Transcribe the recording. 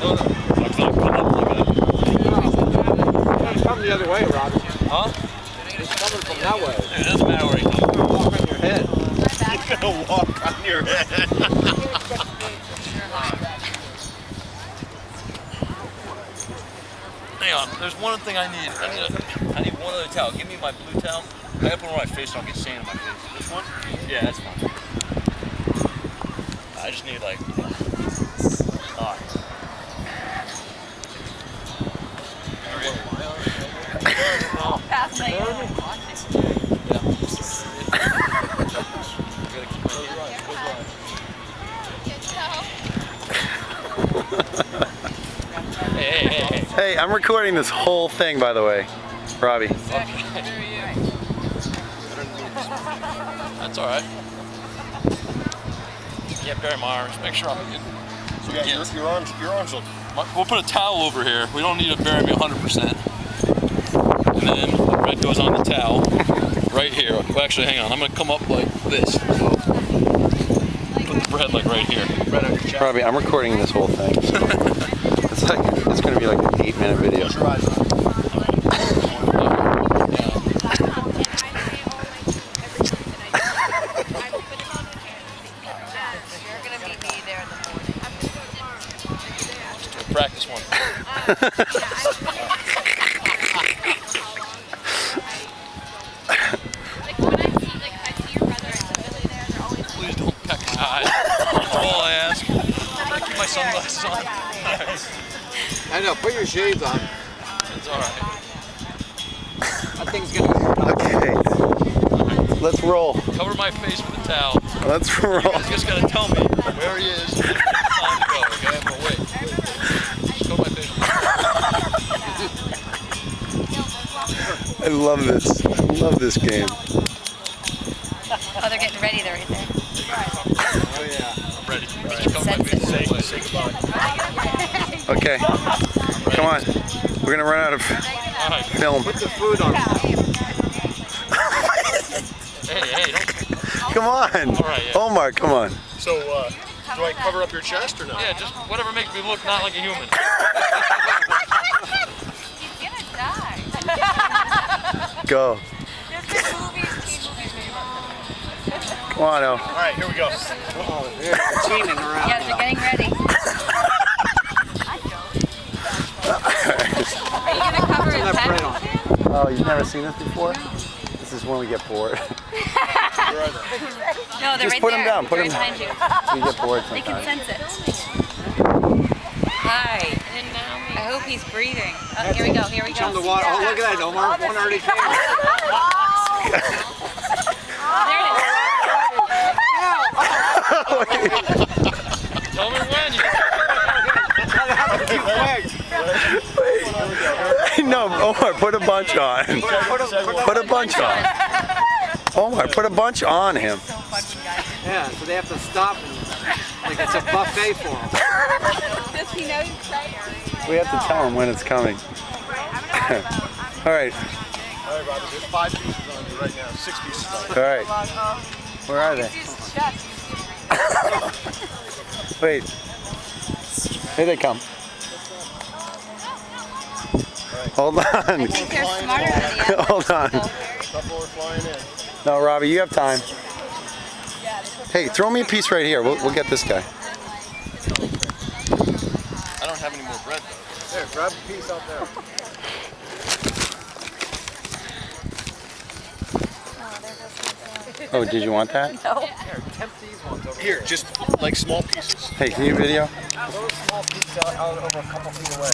No, no. It's not coming up like that. It's coming the other way, Robbie. Huh? It's coming from that way. It doesn't matter where he comes. You're gonna walk on your head. You're gonna walk on your head. Hang on, there's one thing I need. I need one other towel. Give me my blue towel. I gotta put it on my face so I don't get sand in my face. This one? Yeah, that's fine. I just need like. Pass me. Hey, I'm recording this whole thing, by the way, Robbie. That's all right. Yeah, bury my arms. Make sure I'm good. So your arms will. We'll put a towel over here. We don't need to bury me 100%. And then the bread goes on the towel right here. Well, actually, hang on. I'm gonna come up like this. So put the bread like right here. Bread on your chest. Robbie, I'm recording this whole thing. So it's gonna be like an 8-minute video. Close your eyes. Practice one. Please don't peck my eye. That's all I ask. Keep my sunglasses on. I know, put your shades on. It's alright. That thing's gonna Okay. Let's roll. Cover my face with a towel. Let's roll. You just gotta tell me where he is and it's time to go, okay? I'm gonna wait. Just cover my face with a towel. I love this. I love this game. Oh, they're getting ready. They're right there. Oh yeah. I'm ready. Just cover my face with a towel. Say goodbye. Okay. Come on. We're gonna run out of film. Put the food on. Hey, don't. Come on. All right, yeah. Omar, come on. So, do I cover up your chest or not? Yeah, just whatever makes me look not like a human. He's gonna die. Go. Come on, El. All right, here we go. Oh, they're teaming around. Yeah, they're getting ready. Are you gonna cover his head? Oh, you've never seen this before? This is when we get bored. No, they're Just right put there. them down. Put They're them behind you. We get bored They can sometimes. sense it. Hi. I hope he's breathing. Oh, here we go. Here we go. Jump the water. Oh, look at that, Omar. One already came. Tell me when you. No, Omar, put a bunch on. Put a bunch on. Omar, put a bunch on him. Yeah, so they have to stop and, like it's a buffet for them. Does he know he's trying? We have to tell him when it's coming. All right. All right, Robbie, there's 5 pieces on you right now. 6 pieces on you. All right. Where are they? Wait. Here they come. Hold on. I think they're smarter than the others. Hold on. Couple are flying in. No, Robbie, you have time. Hey, throw me a piece right here. We'll get this guy. I don't have any more bread though. There, grab a piece out there. Oh, did you want that? No. Here, tempt these ones over Here, just like small pieces. Hey, can you video? Those small pieces out over a couple feet away.